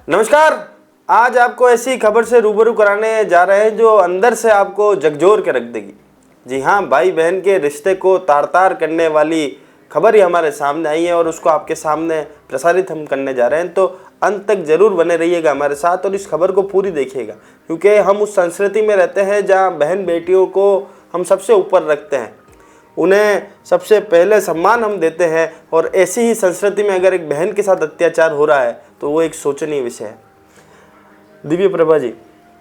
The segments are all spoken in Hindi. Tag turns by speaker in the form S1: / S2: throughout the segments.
S1: नमस्कार। आज आपको ऐसी खबर से रूबरू कराने जा रहे हैं जो अंदर से आपको झकझोर के रख देगी। जी हाँ, भाई बहन के रिश्ते को तार तार करने वाली खबर ही हमारे सामने आई है और उसको आपके सामने प्रसारित हम करने जा रहे हैं। तो अंत तक जरूर बने रहिएगा हमारे साथ और इस खबर को पूरी देखिएगा, क्योंकि हम उस संस्कृति में रहते हैं जहाँ बहन बेटियों को हम सबसे ऊपर रखते हैं, उन्हें सबसे पहले सम्मान हम देते हैं। और ऐसी ही संस्कृति में अगर एक बहन के साथ अत्याचार हो रहा है तो वो एक सोचनीय विषय है। दिव्य प्रभा जी,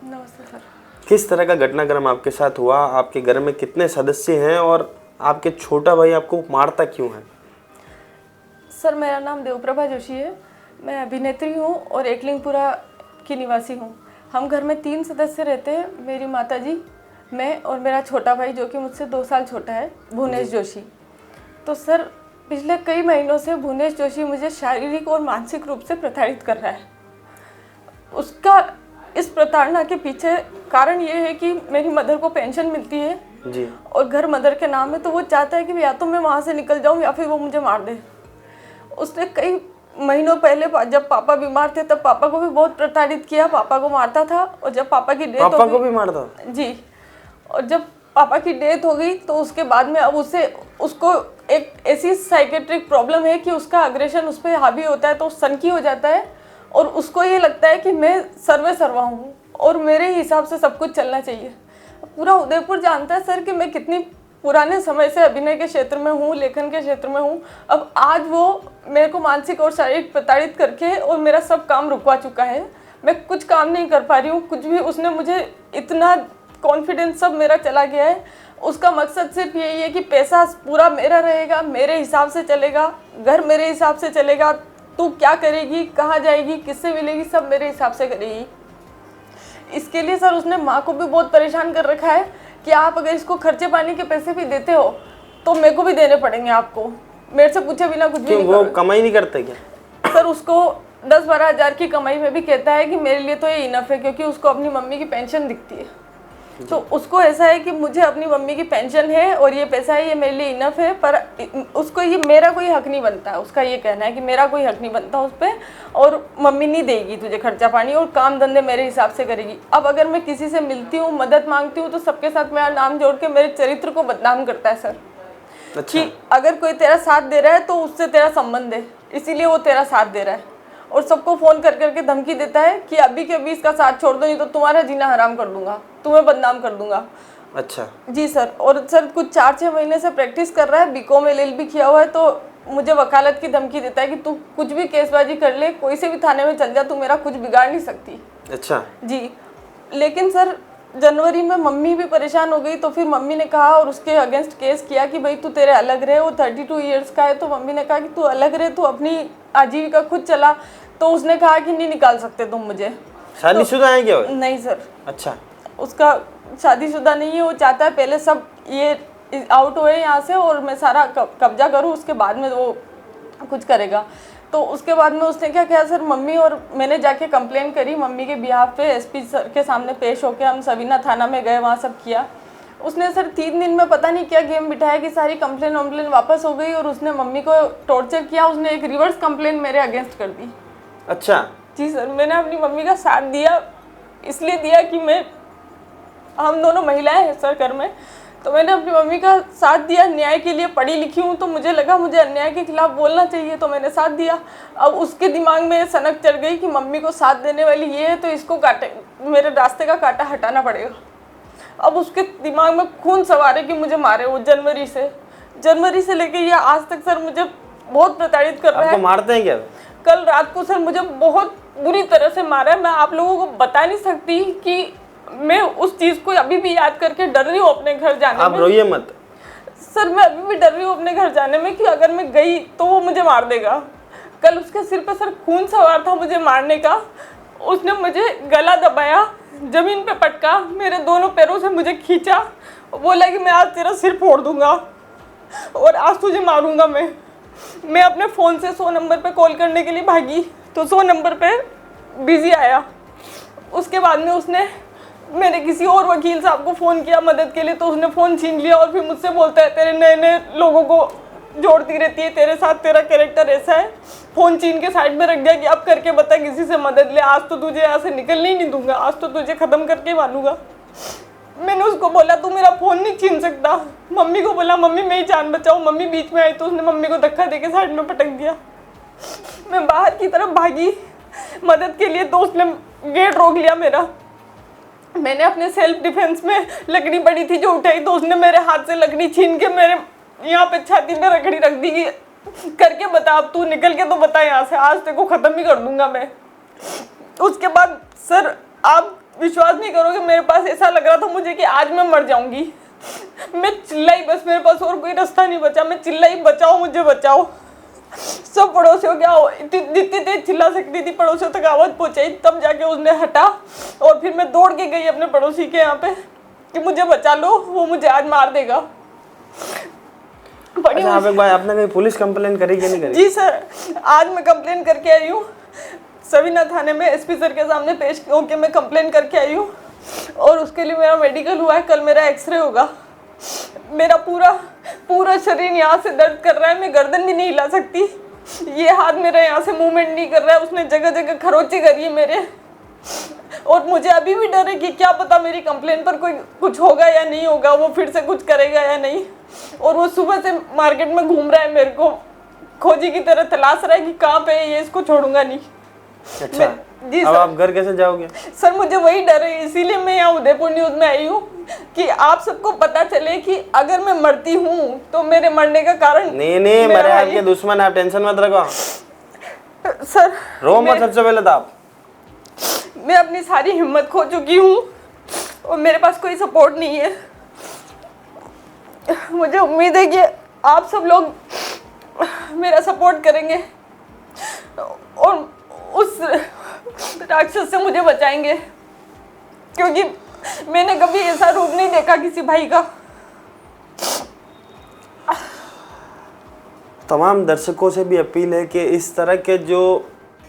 S2: नमस्ते सर।
S1: किस तरह का घटनाक्रम आपके साथ हुआ? आपके घर में कितने सदस्य हैं और आपके छोटा भाई आपको मारता क्यों है?
S2: सर, मेरा नाम देवप्रभा जोशी है। मैं अभिनेत्री हूँ और एकलिंगपुरा की निवासी हूँ। हम घर में 3 सदस्य रहते हैं, मेरी माताजी, मैं और मेरा छोटा भाई जो कि मुझसे 2 साल छोटा है, भुवनेश जोशी। तो सर, पिछले कई महीनों से भुवनेश जोशी मुझे शारीरिक और मानसिक रूप से प्रताड़ित कर रहा है। उसका इस प्रताड़ना के पीछे कारण ये है कि मेरी मदर को पेंशन मिलती है
S1: जी,
S2: और घर मदर के नाम है, तो वो चाहता है कि या तो मैं वहाँ से निकल जाऊँ या फिर वो मुझे मार दे। उसने कई महीनों पहले जब पापा बीमार थे तब पापा को भी बहुत प्रताड़ित किया, पापा को मारता था। और जब पापा की डेथ
S1: पापा को भी मारता?
S2: जी। और जब पापा की डेथ हो गई तो उसके बाद में अब उसको एक ऐसी साइकेट्रिक प्रॉब्लम है कि उसका अग्रेशन उस पर हावी होता है, तो सनकी हो जाता है और उसको ये लगता है कि मैं सर्वे सर्वा हूँ और मेरे हिसाब से सब कुछ चलना चाहिए। पूरा उदयपुर जानता है सर कि मैं कितनी पुराने समय से अभिनय के क्षेत्र में हूँ, लेखन के क्षेत्र में हूँ। अब आज वो मेरे को मानसिक और शारीरिक प्रताड़ित करके और मेरा सब काम रुकवा चुका है। मैं कुछ काम नहीं कर पा रही हूँ, कुछ भी। उसने मुझे इतना कॉन्फिडेंस सब मेरा चला गया है। उसका मकसद सिर्फ यही है कि पैसा पूरा मेरा रहेगा, मेरे हिसाब से चलेगा, घर मेरे हिसाब से चलेगा, तू क्या करेगी, कहाँ जाएगी, किससे मिलेगी, सब मेरे हिसाब से करेगी। इसके लिए सर उसने माँ को भी बहुत परेशान कर रखा है कि आप अगर इसको खर्चे पानी के पैसे भी देते हो तो मेरे को भी देने पड़ेंगे आपको, मेरे से पूछे बिना कुछ भी नहीं।
S1: वो कमाई नहीं करते क्या?
S2: सर उसको 10-12 हज़ार की कमाई में भी कहता है कि मेरे लिए तो ये इनफ है, क्योंकि उसको अपनी मम्मी की पेंशन दिखती है। तो उसको ऐसा है कि मुझे अपनी मम्मी की पेंशन है और ये पैसा है, ये मेरे लिए इनफ है। पर उसको ये मेरा कोई हक नहीं बनता है। उसका ये कहना है कि मेरा कोई हक नहीं बनता उस पर, और मम्मी नहीं देगी तुझे खर्चा पानी और काम धंधे मेरे हिसाब से करेगी। अब अगर मैं किसी से मिलती हूँ, मदद मांगती हूँ, तो सबके साथ मेरा नाम जोड़ के मेरे चरित्र को बदनाम करता है सर।
S1: अच्छा।
S2: कि अगर कोई तेरा साथ दे रहा है तो उससे तेरा संबंध है, इसीलिए वो तेरा साथ दे रहा है। और सबको फ़ोन कर करके धमकी देता है कि अभी के अभी इसका साथ छोड़ दो, नहीं तो तुम्हारा जीना हराम कर दूंगा, तुम्हें बदनाम कर दूंगा।
S1: अच्छा
S2: जी सर। और सर कुछ 4-6 महीने से प्रैक्टिस कर रहा है, बीकॉम LLB किया हुआ है, तो मुझे वकालत की धमकी देता है कि तू कुछ भी केसबाजी कर ले, कोई से भी थाने में चल जा, तू मेरा कुछ बिगाड़ नहीं सकती।
S1: अच्छा
S2: जी। लेकिन सर जनवरी में मम्मी भी परेशान हो गई, तो फिर मम्मी ने कहा और उसके अगेंस्ट केस किया कि भाई तू तेरे अलग रहे। वो 32 ईयर्स का है, तो मम्मी ने कहा कि तू अलग रहे, तू अपनी आजीविका खुद चला। तो उसने कहा कि नहीं निकाल सकते तुम मुझे।
S1: शादीशुदा है क्या?
S2: नहीं सर।
S1: अच्छा।
S2: उसका शादीशुदा नहीं है। वो चाहता है पहले सब ये आउट हुए यहाँ से और मैं सारा कब्जा करूँ, उसके बाद में वो कुछ करेगा। तो उसके बाद में उसने क्या किया सर, मम्मी और मैंने जाके कंप्लेन करी मम्मी के बिहाफ पे, SP सर के सामने पेश होके हम सवीना थाना में गए, वहाँ सब किया। उसने सर 3 दिन में पता नहीं क्या गेम बिठाया कि सारी कंप्लेन वापस हो गई और उसने मम्मी को टॉर्चर किया। उसने एक रिवर्स कंप्लेन मेरे अगेंस्ट कर दी।
S1: अच्छा।
S2: जी सर। मैंने अपनी मम्मी का साथ दिया, इसलिए दिया कि हम दोनों महिलाएं हैं सर घर में, तो मैंने अपनी मम्मी का साथ दिया। न्याय के लिए पढ़ी लिखी हूँ, तो मुझे लगा मुझे अन्याय के खिलाफ बोलना चाहिए, तो मैंने साथ दिया। अब उसके दिमाग में सनक चढ़ गई कि मम्मी को साथ देने वाली ये है, तो इसको मेरे रास्ते का कांटा हटाना पड़ेगा। अब उसके दिमाग में खून सवार है कि मुझे मारे। वो जनवरी से लेके ये आज तक सर मुझे बहुत प्रताड़ित कर रहा है।
S1: आपको मारते हैं क्या?
S2: कल रात को सर मुझे बहुत बुरी तरह से मारा है। मैं आप लोगों को बता नहीं सकती कि मैं उस चीज़ को अभी भी याद करके डर रही हूँ अपने घर जाने में।
S1: आप रोइए मत
S2: सर, मैं अभी भी डर रही हूँ अपने घर जाने में कि अगर मैं गई तो वो मुझे मार देगा। कल उसके सिर पे सर खून सवार था मुझे मारने का। उसने मुझे गला दबाया, ज़मीन पे पटका, मेरे दोनों पैरों से मुझे खींचा, बोला कि मैं आज तेरा सिर फोड़ दूंगा और आज तुझे मारूंगा। मैं अपने फ़ोन से 100 नंबर पे कॉल करने के लिए भागी, तो 100 नंबर पे बिजी आया। उसके बाद में मैंने किसी और वकील साहब को फ़ोन किया मदद के लिए, तो उसने फ़ोन छीन लिया और फिर मुझसे बोलता है तेरे नए नए लोगों को जोड़ती रहती है, तेरे साथ तेरा कैरेक्टर ऐसा है। फ़ोन छीन के साइड में रख दिया कि अब करके बता, किसी से मदद ले, आज तो तुझे यहाँ से निकलने ही नहीं दूंगा, आज तो तुझे ख़त्म करके मानूंगा। मैंने उसको बोला तू मेरा फ़ोन नहीं छीन सकता। मम्मी को बोला मम्मी मेरी जान बचाओ, मम्मी बीच में आई तो उसने मम्मी को धक्का दे के साइड में पटक दिया। मैं बाहर की तरफ भागी मदद के लिए, तो उसने गेट रोक लिया मेरा। मैंने अपने सेल्फ डिफेंस में लकड़ी पड़ी थी जो उठाई, तो उसने मेरे हाथ से लकड़ी छीन के मेरे यहाँ पे छाती में लकड़ी रख दी कि करके बता, अब तू निकल के तो बता यहाँ से, आज तेरे को ख़त्म ही कर दूंगा मैं। उसके बाद सर आप विश्वास नहीं करोगे, मेरे पास ऐसा लग रहा था मुझे कि आज मैं मर जाऊंगी। मैं चिल्लाई, बस मेरे पास और कोई रास्ता नहीं बचा, मैं चिल्लाई बचाओ मुझे बचाओ। सब पड़ोसियों के जितनी तेज चिल्ला सकती थी पड़ोसियों तक आवाज़ पहुंचाई, तब जाके उसने हटा। और फिर मैं दौड़ के गई अपने पड़ोसी के यहाँ पे कि मुझे बचा लो, वो मुझे आज मार देगा।
S1: अच्छा आप एक बार आपने कहीं पुलिस कंप्लेन करी कि नहीं करी?
S2: जी सर, आज मैं कंप्लेन करके आई हूँ सवीना थाने में, एसपी सर के सामने पेश होकर मैं कंप्लेन करके आई हूँ। और उसके लिए मेरा मेडिकल हुआ है, कल मेरा एक्सरे होगा। मेरा पूरा शरीर यहाँ से दर्द कर रहा है, मैं गर्दन भी नहीं हिला सकती। ये हाथ मेरा यहाँ से मूवमेंट नहीं कर रहा है, उसने जगह जगह खरोंचे करी है मेरे। और मुझे अभी भी डर है कि क्या पता मेरी कंप्लेन पर कोई कुछ होगा या नहीं होगा, वो फिर से कुछ करेगा या नहीं। और वो सुबह से मार्केट में घूम रहा है, मेरे को खोजी की तरह तलाश रहा है कि कहाँ पे है ये, इसको छोड़ूंगा नहीं।
S1: अच्छा जी अब आप घर कैसे जाओगे?
S2: सर मुझे वही डर है, इसीलिए मैं यहाँ उदयपुर न्यूज़ में आई हूँ कि आप सबको पता चले कि अगर मैं मरती हूँ तो मेरे मरने का कारण
S1: नहीं मेरे आपके दुश्मन, आप टेंशन मत रखो
S2: सर।
S1: रो मत, सबसे पहले तो आप।
S2: मैं अपनी सारी हिम्मत खो चुकी हूँ और मेरे पास कोई सपोर्ट नहीं है। मुझे उम्मीद है कि आप सब लोग मेरा सपोर्ट करेंगे और उस राक्षस से मुझे बचाएंगे, क्योंकि मैंने कभी ऐसा रूप नहीं देखा किसी भाई का।
S1: तमाम दर्शकों से भी अपील है कि इस तरह के जो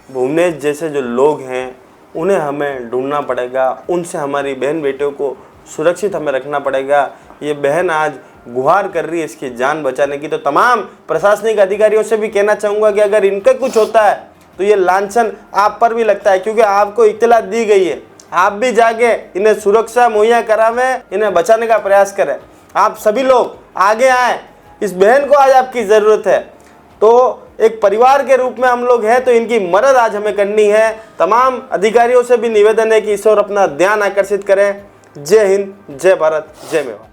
S1: भुवनेश जैसे जो लोग हैं उन्हें हमें ढूंढना पड़ेगा, उनसे हमारी बहन बेटियों को सुरक्षित हमें रखना पड़ेगा। ये बहन आज गुहार कर रही है इसकी जान बचाने की, तो तमाम प्रशासनिक अधिकारियों से भी कहना चाहूँगा कि अगर इनका कुछ होता है तो ये लांछन आप पर भी लगता है, क्योंकि आपको इत्तला दी गई है। आप भी जाके इन्हें सुरक्षा मुहैया करावें, इन्हें बचाने का प्रयास करें। आप सभी लोग आगे आएँ, इस बहन को आज आपकी ज़रूरत है। तो एक परिवार के रूप में हम लोग हैं, तो इनकी मदद आज हमें करनी है। तमाम अधिकारियों से भी निवेदन है कि इस ओर अपना ध्यान आकर्षित करें। जय हिंद, जय भारत, जय मेवाड़।